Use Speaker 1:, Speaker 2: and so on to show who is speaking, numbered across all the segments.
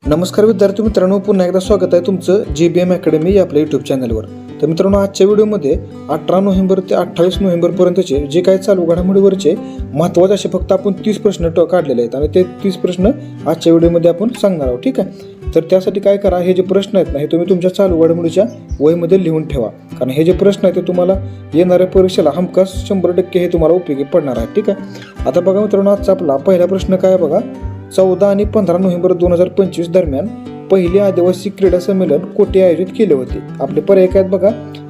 Speaker 1: नमस्कार विद्यार्थी मित्रांनो, पुन्हा एकदा स्वागत आहे तुमचं JBM अकॅडमी या आपल्या यूट्यूब चॅनलवर. तर मित्रांनो, आजच्या व्हिडिओमध्ये 18 नोव्हेंबर ते 28 नोव्हेंबरपर्यंतचे जे काही चालू घडामोडीवरचे महत्त्वाचे असे फक्त आपण 30 प्रश्न काढलेले आहेत आणि ते 30 प्रश्न आजच्या व्हिडिओमध्ये आपण सांगणार आहोत. ठीक आहे, तर त्यासाठी काय करा, हे जे प्रश्न आहेत ना, हे तुम्ही तुमच्या चालू घडामोडीच्या वहीमध्ये लिहून ठेवा, कारण हे जे प्रश्न आहेत ते तुम्हाला येणाऱ्या परीक्षेला हमखास 100% हे तुम्हाला उपयोगी पडणार आहे. ठीक आहे, आता बघा मित्रांनो, आजचा आपला पहिला प्रश्न काय आहे बघा. 14 आणि 15 नोव्हेंबर 2025 दरम्यान पहिले आदिवासी क्रीडा संमेलन कोठे आयोजित केले होते? आपले पर्याय काय आहेत बघा.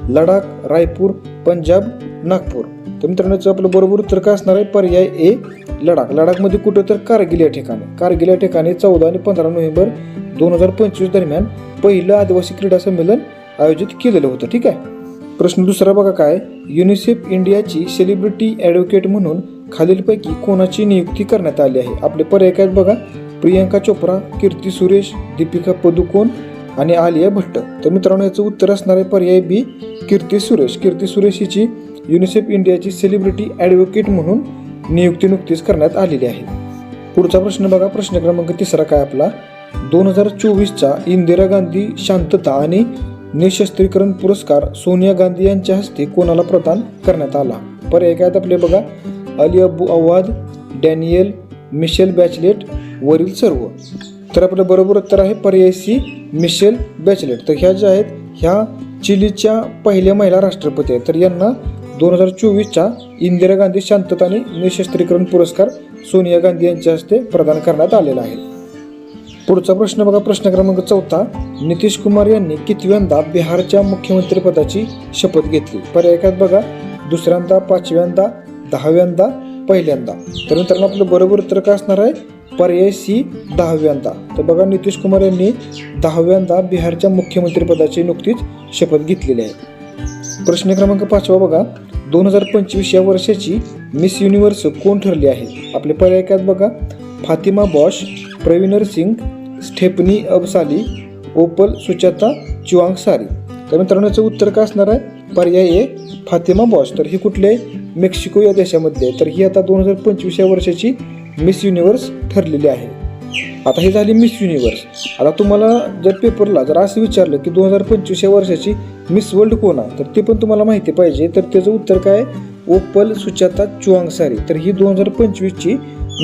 Speaker 1: लडाख, रायपूर, पंजाब, नागपूर. तर मित्रांनो, आपलं बरोबर उत्तर काय असणार आहे? पर्याय ए, लडाख. लडाखमध्ये कुठं? तर कारगिल या ठिकाणी. कारगिल या ठिकाणी 14 आणि 15 नोव्हेंबर 2025 दरम्यान पहिलं आदिवासी क्रीडा संमेलन आयोजित केलेलं होतं. ठीक आहे, प्रश्न दुसरा बघा काय. युनिसेफ इंडियाची सेलिब्रिटी ॲडव्होकेट म्हणून खालीलपैकी कोणाची नियुक्ती करण्यात आली आहे? आपले पर्याय काय बघा. प्रियंका चोप्रा, कीर्ती सुरेश, दीपिका पदुकोण आणि आलिया भट्ट. तर मित्रांनो, याचं उत्तर असणार आहे पर्याय बी, कीर्ती सुरेश. कीर्ती सुरेश हिची युनिसेफ इंडियाची सेलिब्रिटी ॲडव्होकेट म्हणून नियुक्ती नुकतीच करण्यात आलेली आहे. पुढचा प्रश्न बघा, प्रश्न क्रमांक तिसरा काय आपला. 2024चा इंदिरा गांधी शांतता आणि निशस्त्रीकरण पुरस्कार सोनिया गांधी यांच्या हस्ते कोणाला प्रदान करण्यात आला? पर्याय काय आपले बघा. अली अब्बू अवाद, डॅनियल, मिशेल बॅचलेट, वरील सर्व. तर आपलं बरोबर उत्तर आहे पर्याय सी, मिशेल बॅचलेट. तर ह्या ज्या आहेत ह्या चिलीच्या पहिल्या महिला राष्ट्रपती आहेत. तर यांना 2024चा इंदिरा गांधी शांतता आणि निशस्त्रीकरण पुरस्कार सोनिया गांधी यांच्या हस्ते प्रदान करण्यात आलेला आहे. पुढचा प्रश्न बघा, प्रश्न क्रमांक 4. नितीश कुमार यांनी कितव्यांदा बिहारच्या मुख्यमंत्रीपदाची शपथ घेतली? पर्याय काय बघा. दुसऱ्यांदा, पाचव्यांदा, 10व्यांदा, पहिल्यांदा. तर मित्रांनो, आपलं बरोबर उत्तर काय असणार आहे? पर्याय सी, 10व्यांदा. तर बघा, नितीश कुमार यांनी 10व्यांदा बिहारच्या मुख्यमंत्रीपदाची नुकतीच शपथ घेतलेली आहे. प्रश्न क्रमांक 5 बघा. 2025 या वर्षाची मिस युनिव्हर्स कोण ठरली आहे? आपले पर्याय काय बघा. Fatima Bosch, Praveenar Singh, Stephany Abasali, Opal Suchata Chuangsri. तर मित्रांनो, याचं उत्तर काय असणार आहे? पर्याय ए, फातिमा बॉश. तर ही कुठले? मेक्सिको या देशामध्ये आहे. तर ही आता 2025 या वर्षाची मिस युनिव्हर्स ठरलेली आहे. आता ही झाली मिस युनिव्हर्स. आता तुम्हाला जर पेपरला जर असं विचारलं की 2025 या वर्षाची मिस वर्ल्ड कोण आहे, तर ते पण तुम्हाला माहिती पाहिजे. तर त्याचं उत्तर काय? Opal Suchata Chuangsri. तर ही 2025ची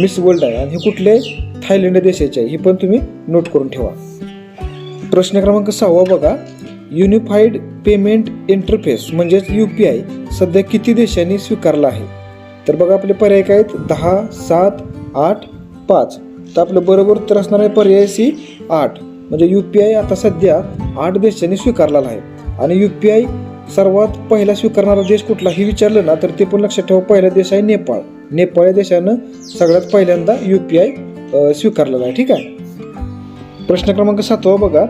Speaker 1: मिस वर्ल्ड आहे आणि हे कुठले? थायलंड देशाचे आहे. ही पण तुम्ही नोट करून ठेवा. प्रश्न क्रमांक 6 बघा. युनिफाईड पेमेंट इंटरफेस म्हणजेच UPI सध्या किती देशांनी स्वीकारला आहे? तर बघा, आपले पर्याय काय आहेत? 10, 7, 8, 5. तर आपलं बरोबर उत्तर असणार आहे पर्याय सी, 8. म्हणजे UPI आता सध्या 8 देशांनी स्वीकारलेला आहे. आणि UPI सर्वात पहिला स्वीकारणारा देश कुठला हे विचारलं ना, तर ते पण लक्षात ठेवा. पहिला देश आहे नेपाळ. नेपाळ या देशानं सगळ्यात पहिल्यांदा UPI स्वीकारलेला आहे. ठीक आहे, प्रश्न क्रमांक 7 बघा.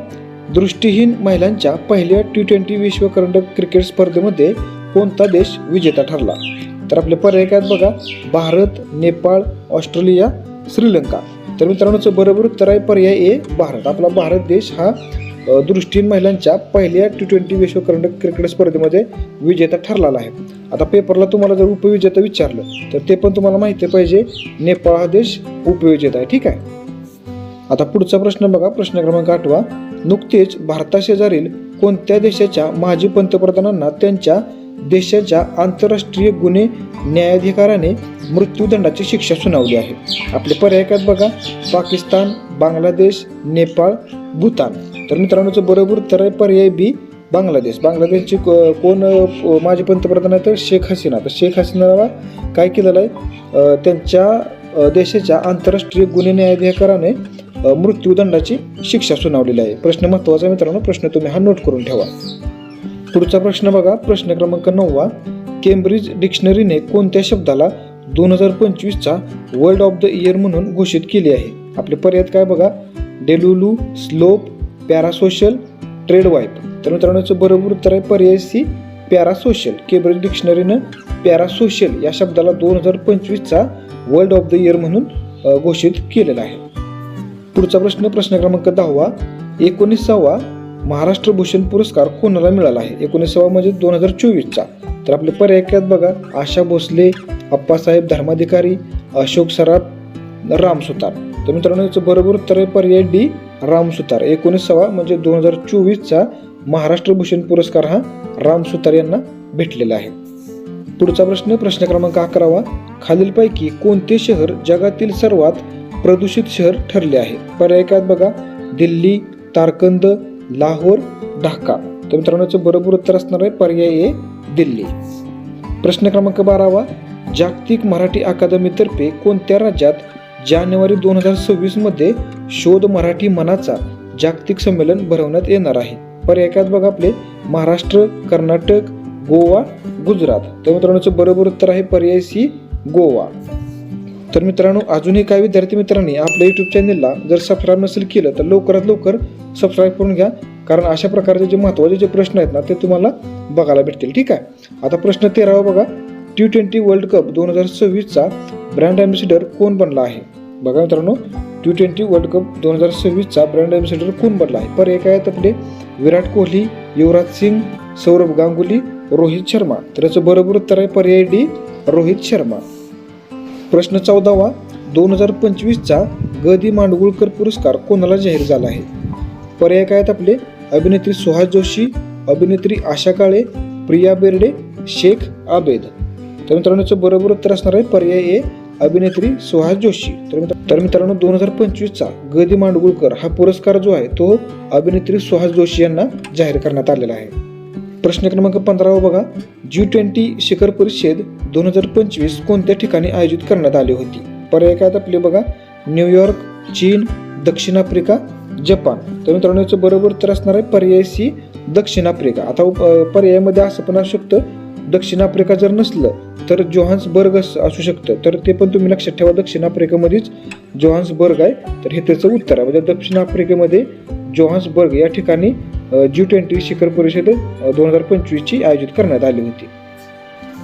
Speaker 1: दृष्टीहीन महिलांच्या पहिल्या T20 विश्वकरंडक क्रिकेट स्पर्धेमध्ये कोणता देश विजेता ठरला? तर आपले पर्याय काय बघा. भारत, नेपाळ, ऑस्ट्रेलिया, श्रीलंका. तर मित्रांनो, बरोबर उत्तर आहे पर्याय ए, भारत. आपला भारत देश हा दृष्टीहीन महिलांच्या पहिल्या T20 विश्वकरंडक क्रिकेट स्पर्धेमध्ये विजेता ठरलेला आहे. आता पेपरला तुम्हाला जर उपविजेता विचारलं तर ते पण तुम्हाला माहिती पाहिजे. नेपाळ हा देश उपविजेता आहे. ठीक आहे, आता पुढचा प्रश्न बघा, प्रश्न क्रमांक 8. नुकतेच भारताशेजारील कोणत्या देशाच्या माजी पंतप्रधानांना त्यांच्या देशाच्या आंतरराष्ट्रीय गुन्हे न्यायाधिकरणाने मृत्यूदंडाची शिक्षा सुनावली आहे? आपले पर्याय काय बघा. पाकिस्तान, बांगलादेश, नेपाळ, भूतान. तर मित्रांनो, बरोबर उत्तर आहे पर्याय बी, बांगलादेश. बांगलादेशची कोण माजी पंतप्रधान आहे? तर शेख हसीना. तर शेख हसीनाला काय केलेलं आहे? त्यांच्या देशाच्या आंतरराष्ट्रीय गुन्हे न्यायाधिकरणाने मृत्यूदंडाची शिक्षा सुनावलेली आहे. प्रश्न महत्त्वाचा मित्रांनो, प्रश्न तुम्ही हा नोट करून ठेवा. पुढचा प्रश्न बघा, प्रश्न क्रमांक 9. केम्ब्रिज डिक्शनरीने कोणत्या शब्दाला 2025चा वर्ल्ड ऑफ द इयर म्हणून घोषित केले आहे? आपले पर्याय काय बघा. डेलुलू, स्लोप, पॅरासोशल, ट्रेड वाईप. तर मित्रांनो, बरोबर उत्तर आहे पर्याय सी, पॅरासोशल. केम्ब्रिज डिक्शनरीनं पॅरासोशल या शब्दाला 2025चा वर्ल्ड ऑफ द इयर म्हणून घोषित केलेला आहे. पुढचा प्रश्न, प्रश्न क्रमांक 10. 19वा महाराष्ट्र भूषण पुरस्कार कोणाला मिळाला आहे? 19वा म्हणजे 2024चा. तर आपले पर्याय काय बघा. आशा भोसले, अप्पासाहेब धर्माधिकारी, अशोक सराफ, राम सुतार. तर मित्रांनो, याचं बरोबर उत्तर आहे पर्याय डी, राम सुतार. 19वा म्हणजे 2024चा महाराष्ट्र भूषण पुरस्कार हा राम सुतार यांना भेटलेला आहे. पुढचा प्रश्न, प्रश्न क्रमांक 11वा. खालीलपैकी कोणते शहर जगातील सर्वात प्रदूषित शहर ठरले आहे? पर्याय काय बघा, दिल्ली, तारकंद, लाहोर, ढाका. तर मित्रांनो बरोबर उत्तर असणार आहे पर्याय ए, दिल्ली. प्रश्न क्रमांक 12वा. जागतिक मराठी अकादमीतर्फे कोणत्या राज्यात जानेवारी 2026 मध्ये शोध मराठी मनाचा जागतिक संमेलन भरवण्यात येणार आहे? पर्याय काय बघा आपले, महाराष्ट्र, कर्नाटक, गोवा, गुजरात. तर मित्रांनो बरोबर उत्तर आहे पर्याय सी, गोवा. तर मित्रांनो अजूनही काही विद्यार्थी मित्रांनी आपल्या युट्यूब चॅनलला जर सबस्क्राईब नसेल केलं तर लवकरात लवकर सबस्क्राईब करून घ्या, कारण अशा प्रकारचे जे महत्त्वाचे जे प्रश्न आहेत ना ते तुम्हाला बघायला भेटतील. ठीक आहे. आता प्रश्न 13वा बघा. T20 वर्ल्ड कप 2026चा ब्रँड अँबॅसिडर कोण बनला आहे? बघा मित्रांनो, T20 वर्ल्ड कप 2026चा ब्रँड अँबॅसिडर कोण बनला आहे? पर्याय काय आहेत आपले, विराट कोहली, युवराज सिंग, सौरभ गांगुली, रोहित शर्मा. तर याचं बरोबर उत्तर आहे पर्याय डी, रोहित शर्मा. प्रश्न 14वा. 2025चा ग दि माडगूळकर पुरस्कार कोणाला जाहीर झाला आहे? पर्याय काय आहेत आपले, अभिनेत्री सुहास जोशी, अभिनेत्री आशा काळे, प्रिया बेर्डे, शेख आबेद. तर मित्रांनो बरोबर उत्तर असणार आहे पर्याय ए, अभिनेत्री सुहास जोशी. तर मित्रांनो 2025चा ग दि माडगूळकर हा पुरस्कार जो आहे तो अभिनेत्री सुहास जोशी यांना जाहीर करण्यात आलेला आहे. प्रश्न क्रमांक 15वा बघा. G20 शिखर परिषद 2025 कोणत्या ठिकाणी आयोजित करण्यात आली होती? पर्याय काय आपले बघा, न्यूयॉर्क, चीन, दक्षिण आफ्रिका, जपान. तर मित्रांनो बरोबर उत्तर असणार आहे पर्याय सी, दक्षिण आफ्रिका. आता पर्यायामध्ये असं पण असू शकतं, दक्षिण आफ्रिका जर नसलं तर जोहान्सबर्ग असू शकतं, तर ते पण तुम्ही लक्षात ठेवा, दक्षिण आफ्रिकेमध्येच जोहान्सबर्ग आहे. तर हे त्याचं उत्तर आहे, म्हणजे दक्षिण आफ्रिकेमध्ये जोहान्सबर्ग या ठिकाणी G20 शिखर परिषद 2025ची आयोजित करण्यात आली होती.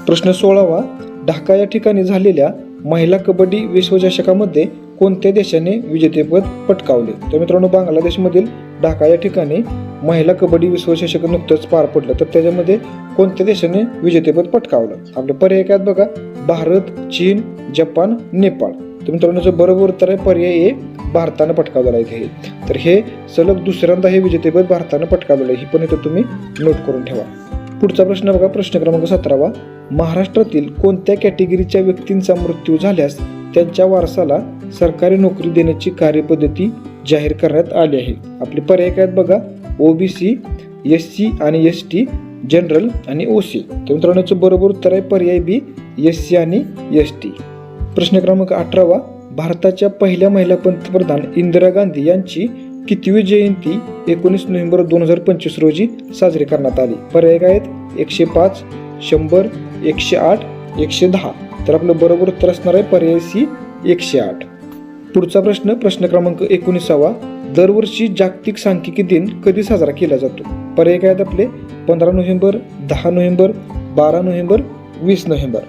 Speaker 1: प्रश्न 16वा. ढाका या ठिकाणी झालेल्या महिला कबड्डी विश्वचषकामध्ये कोणत्या देशाने विजेतेपद पटकावले? तर मित्रांनो बांगलादेशमधील ढाका या ठिकाणी महिला कबड्डी विश्वचषक नुकतंच पार पडलं, तर त्याच्यामध्ये कोणत्या देशाने विजेतेपद पटकावलं? आपले पर्याय काय बघा, भारत, चीन, जपान, नेपाळ. तर मित्रांनो बरोबर उत्तर आहे पर्याय ए, भारतानं पटकावलेलं आहे हे. तर हे सलग दुसऱ्यांदा हे विजेतेपद भारतानं पटकावलेलं आहे, ही पण इथं तुम्ही नोट करून ठेवा. पुढचा प्रश्न बघा, प्रश्न क्रमांक 17वा. महाराष्ट्रातील कोणत्या कॅटेगरीच्या व्यक्तींचा मृत्यू झाल्यास त्यांच्या वारसाला सरकारी नोकरी देण्याची कार्यपद्धती जाहीर करण्यात आली आहे? आपले पर्याय काय आहेत बघा, OBC, SC आणि ST, जनरल आणि OC. तर मित्रांनो बरोबर उत्तर आहे पर्याय बी, SC आणि ST. प्रश्न क्रमांक 18वा. भारताच्या पहिल्या महिला पंतप्रधान इंदिरा गांधी यांची कितवी जयंती 19 नोव्हेंबर 2025 रोजी साजरी करण्यात आली? पर्याय काय आहेत, 105, 100, 108, 110. तर आपलं बरोबर उत्तर असणार आहे पर्याय सी, 108. पुढचा प्रश्न, प्रश्न क्रमांक 19वा. दरवर्षी जागतिक सांख्यिकी दिन कधी साजरा केला जातो? पर्याय काय आहेत आपले, 15 नोव्हेंबर, 10 नोव्हेंबर, 12 नोव्हेंबर, 20 नोव्हेंबर.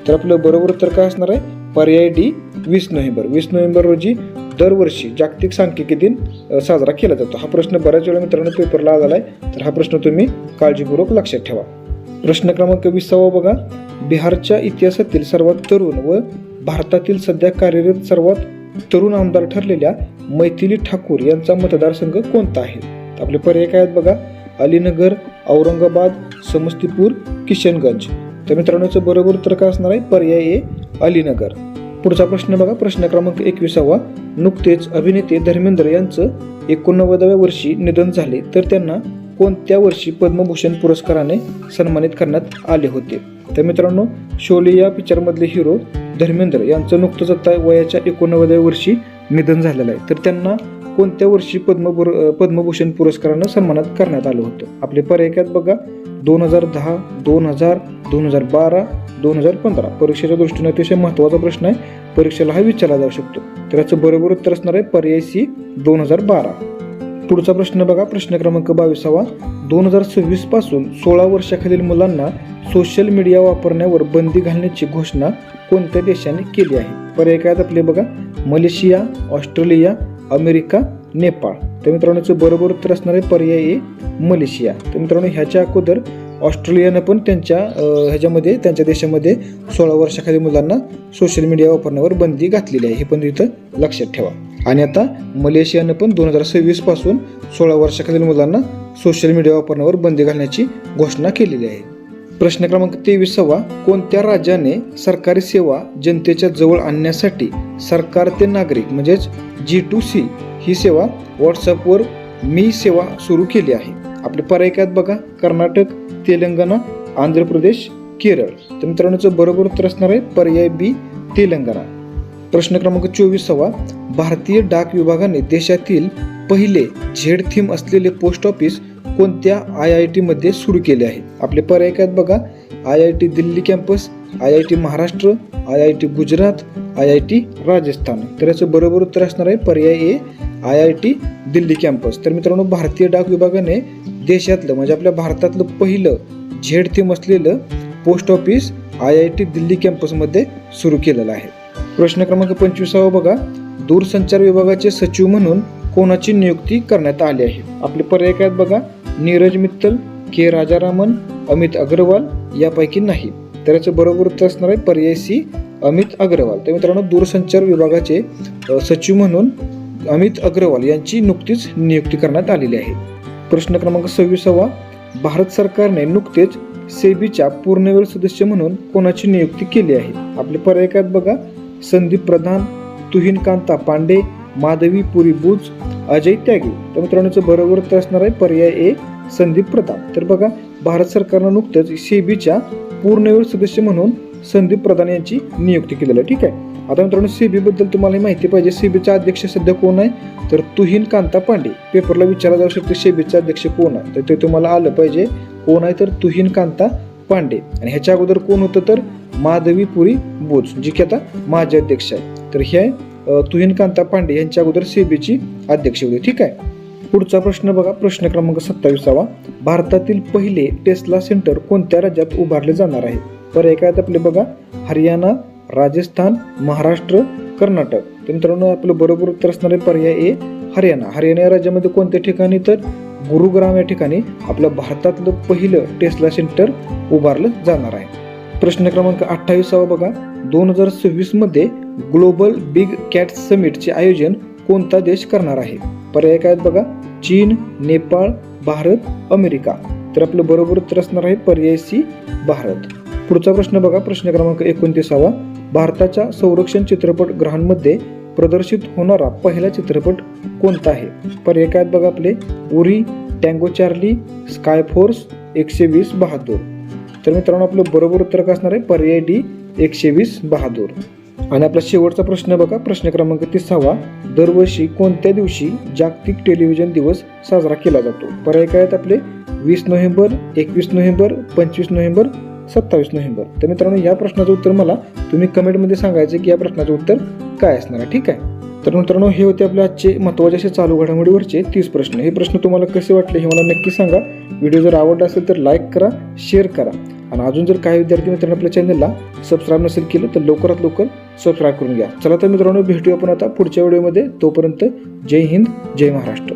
Speaker 1: तर आपलं बरोबर उत्तर काय असणार आहे पर्याय डी, 20 नोव्हेंबर. 20 नोव्हेंबर रोजी दरवर्षी जागतिक सांख्यिकी दिन साजरा केला जातो. हा प्रश्न बऱ्याच वेळा मित्रांनो पेपरला आला आहे, तर हा प्रश्न तुम्ही काळजीपूर्वक लक्षात ठेवा. प्रश्न क्रमांक 20वा बघा. बिहारच्या इतिहासातील सर्वात तरुण व भारतातील सध्या कार्यरत सर्वात तरुण आमदार ठरलेल्या मैथिली ठाकूर यांचा मतदारसंघ कोणता आहे? आपले पर्याय काय आहेत बघा, अलीनगर, औरंगाबाद, समस्तीपूर, किशनगंज. तर मित्रांनो बरोबर उत्तर काय असणार आहे पर्याय ए, अलीनगर. पुढचा प्रश्न बघा, प्रश्न क्रमांक 21वा. नुकतेच अभिनेते धर्मेंद्र यांचं 89व्या वर्षी निधन झाले, तर त्यांना कोणत्या वर्षी पद्मभूषण पुरस्काराने सन्मानित करण्यात आले होते? तर मित्रांनो शोले या पिक्चरमधले हिरो धर्मेंद्र यांचं नुकतंच आता वयाच्या 89व्या वर्षी निधन झालेलं आहे, तर त्यांना कोणत्या वर्षी पद्मभूषण पुरस्कारानं सन्मानित करण्यात आलं होतं? आपले पर्याय काय बघा, 2010, 2000, 2012, 2015. परीक्षेच्या दृष्टीने अतिशय महत्त्वाचा प्रश्न आहे, परीक्षेला हा विचारला जाऊ शकतो. तर याचं बरोबर उत्तर असणार आहे पर्याय सी, 2012. पुढचा प्रश्न बघा, प्रश्न क्रमांक 22वा. 2026 पासून 16 वर्षाखालील मुलांना सोशल मीडिया वापरण्यावर बंदी घालण्याची घोषणा कोणत्या देशाने केली आहे? पर्याय काय आपले बघा, मलेशिया, ऑस्ट्रेलिया, अमेरिका, नेपाळ. तर मित्रांनो बरोबर उत्तर असणार आहे पर्याय ए, मलेशिया. तर मित्रांनो ह्याच्या अगोदर ऑस्ट्रेलियानं पण त्यांच्या देशामध्ये 16 वर्षाखालील मुलांना सोशल मीडिया वापरण्यावर बंदी घातलेली आहे, हे पण इथं लक्षात ठेवा. आणि आता मलेशियानं पण 2026 पासून 16 वर्षाखालील मुलांना सोशल मीडिया वापरण्यावर बंदी घालण्याची घोषणा केलेली आहे. प्रश्न क्रमांक 23 कोणत्या राज्याने सरकारी सेवा जनतेच्या जवळ आणण्यासाठी सरकार ते नागरिक म्हणजेच G2C ही सेवा व्हॉट्सअपवर मी सेवा सुरू केली आहे? आपले पर्याय काय आहेत बघा, कर्नाटक, तेलंगणा, आंध्र प्रदेश, केरळ. तर मित्रांनो बरोबर उत्तर असणार आहे पर्याय बी तेलंगणा. प्रश्न क्रमांक 24 भारतीय डाक विभागाने देशातील पहिले झेड थीम असलेले पोस्ट ऑफिस कोणत्या IIT मध्ये सुरू केले आहे? आपले पर्याय काय आहेत बघा, IIT Delhi campus, IIT Maharashtra, IIT Gujarat, IIT Rajasthan. तर याचं बरोबर उत्तर असणार आहे पर्याय ए IIT दिल्ली कॅम्पस. तर मित्रांनो भारतीय डाक विभागाने देशातलं म्हणजे आपल्या भारतातलं पहिलं झेड थीम असलेलं पोस्ट ऑफिस IIT दिल्ली कॅम्पसमध्ये सुरू केलेलं आहे. प्रश्न क्रमांक 25 बघा, दूरसंचार विभागाचे सचिव म्हणून कोणाची नियुक्ती करण्यात आली आहे? आपले पर्याय काय आहेत बघा, नीरज मित्तल, के राजारामन, अमित अग्रवाल यापैकी नाही. तर याचं बरोबर उत्तर असणार आहे पर्याय सी अमित अग्रवाल. तर मित्रांनो दूरसंचार विभागाचे सचिव म्हणून अमित अग्रवाल यांची नुकतीच नियुक्ती करण्यात आलेली आहे. प्रश्न क्रमांक 26 भारत सरकारने नुकतेच सेबीच्या पूर्णवेळ सदस्य म्हणून कोणाची नियुक्ती केली आहे? आपले पर्याय काय आहेत बघा, संदीप प्रधान, तुहिन कांता पांडे, माधवी पुरी बुच, अजय त्यागी. तर मित्रांनो बरोबर उत्तर असणार आहे पर्याय ए संदीप प्रधान. तर बघा भारत सरकारनं नुकतंच सेबीच्या पूर्णवेळ सदस्य म्हणून संदीप प्रधान यांची नियुक्ती केलेली आहे. ठीक आहे. आता मित्रांनो सेबी बद्दल तुम्हाला माहिती पाहिजे, सेबीचा अध्यक्ष सध्या कोण आहे तर तुहिन कांता पांडे. पेपरला विचारला जाऊ शकते सेबीचा अध्यक्ष कोण आहे, तर ते तुम्हाला आलं पाहिजे कोण आहे तर तुहिन कांता पांडे. आणि ह्याच्या अगोदर कोण होतं तर माधवी पुरी बुच जी की आता माजी अध्यक्ष आहे. तर हे तुहिन कांता पांडे यांच्या अगोदर सेबीची अध्यक्ष होते. ठीक आहे. पुढचा प्रश्न बघा, प्रश्न क्रमांक 27 भारतातील पहिले टेस्ला सेंटर कोणत्या राज्यात उभारले जाणार आहे? पर्याय काय आपले बघा, हरियाणा, राजस्थान, महाराष्ट्र, कर्नाटक. तर मित्रांनो आपलं बरोबर उत्तर असणार आहे पर्याय ए हरियाणा. हरियाणा या राज्यामध्ये कोणत्या ठिकाणी तर गुरुग्राम या ठिकाणी आपल्या भारतातलं पहिलं टेस्ला सेंटर उभारलं जाणार आहे. प्रश्न क्रमांक 28 बघा, 2026 मध्ये ग्लोबल बिग कॅट समिटचे आयोजन कोणता देश करणार आहे? पर्याय काय आहेत बघा, चीन, नेपाळ, भारत, अमेरिका. तर आपलं बरोबर उत्तर असणार आहे पर्याय सी भारत. पुढचा प्रश्न बघा, प्रश्न क्रमांक 29 भारताच्या संरक्षण चित्रपटगृहांमध्ये प्रदर्शित होणारा पहिला चित्रपट कोणता आहे? पर्याय काय आहेत बघा आपले, Uri, tango Charlie, sky force, 120 Bahadur. तर मित्रांनो आपलं बरोबर उत्तर काय असणार आहे पर्याय डी 120 बहादूर. आणि आपला शेवटचा प्रश्न बघा, प्रश्न क्रमांक 30 दरवर्षी कोणत्या दिवशी जागतिक टेलिव्हिजन दिवस साजरा केला जातो? पर्याय काय आहेत आपले, 20 नोव्हेंबर, 21 नोव्हेंबर, 25 नोव्हेंबर, 27 नोव्हेंबर. तर मित्रांनो या प्रश्नाचं उत्तर मला तुम्ही कमेंटमध्ये सांगायचं की या प्रश्नाचं उत्तर काय असणार आहे. ठीक आहे. तर मित्रांनो हे होते आपले आजचे महत्त्वाचे असे चालू घडामोडीवरचे 30 प्रश्न. हे प्रश्न तुम्हाला कसे वाटले हे मला नक्की सांगा. व्हिडिओ जर आवडला असेल तर लाईक करा, शेअर करा. आणि अजून जर काही विद्यार्थी मित्रांनो आपल्या चॅनलला सबस्क्राईब नसेल केलं तर लवकरात लवकर सबस्क्राईब करून घ्या. चला तर मित्रांनो भेटूया आपण आता पुढच्या व्हिडिओमध्ये. तोपर्यंत जय हिंद, जय महाराष्ट्र.